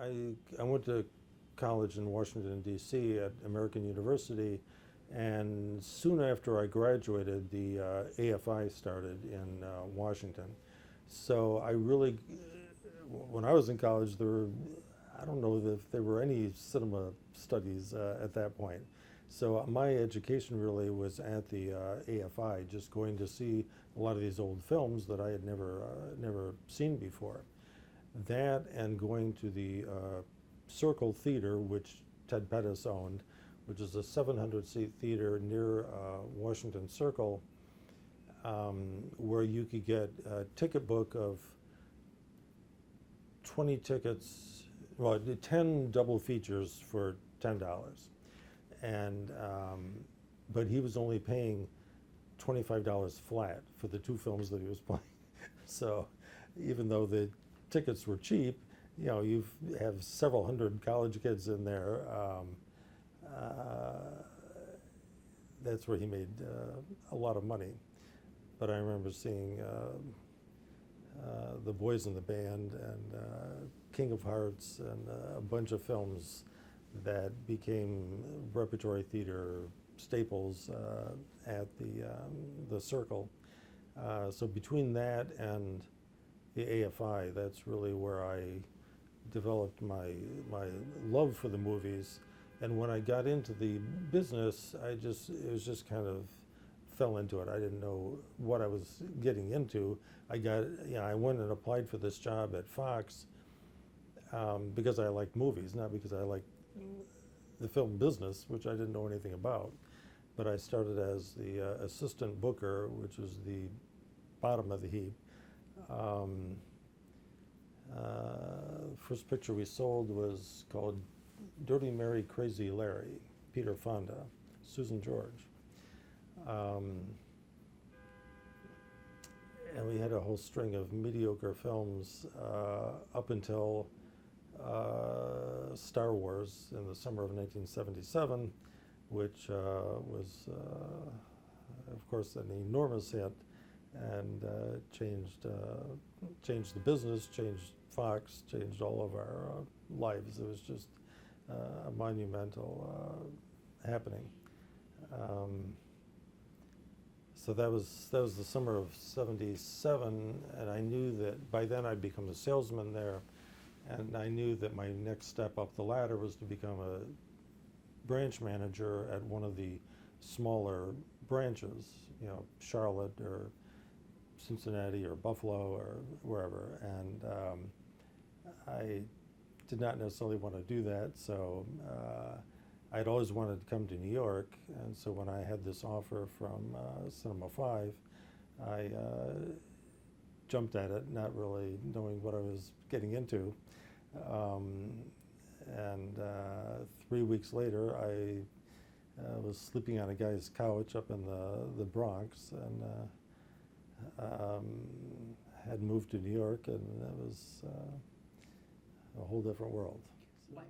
I went to college in Washington, D.C. at American University, and soon after I graduated, the AFI started in Washington. So I really, when I was in college, I don't know if there were any cinema studies at that point. So my education really was at the AFI, just going to see a lot of these old films that I had never seen before. That and going to the Circle Theater, which Ted Pettis owned, which is a 700-seat theater near Washington Circle, where you could get a ticket book of 20 tickets, well, 10 double features for $10. And, but he was only paying $25 flat for the two films that he was playing. So even though the tickets were cheap, you know, you have several hundred college kids in there. That's where he made a lot of money. But I remember seeing The Boys in the Band and King of Hearts and a bunch of films that became repertory theater staples at the Circle. So between that and the AFI, that's really where I developed my love for the movies. And when I got into the business, it was just kind of fell into it. I didn't know what I was getting into. I went and applied for this job at Fox because I liked movies, not because I liked the film business, which I didn't know anything about. But I started as the assistant booker, which was the bottom of the heap. First picture we sold was called Dirty Mary, Crazy Larry, Peter Fonda, Susan George. And we had a whole string of mediocre films up until Star Wars in the summer of 1977, which was, of course, an enormous hit and changed the business, changed Fox, changed all of our lives. It was just a monumental happening. So that was the summer of '77, and I knew that by then I'd become a salesman there, and I knew that my next step up the ladder was to become a branch manager at one of the smaller branches, you know, Charlotte or Cincinnati or Buffalo or wherever. And I did not necessarily want to do that, so I'd always wanted to come to New York, and so when I had this offer from Cinema 5, I jumped at it, not really knowing what I was getting into. And 3 weeks later, I was sleeping on a guy's couch up in the Bronx, and had moved to New York, and it was a whole different world. So.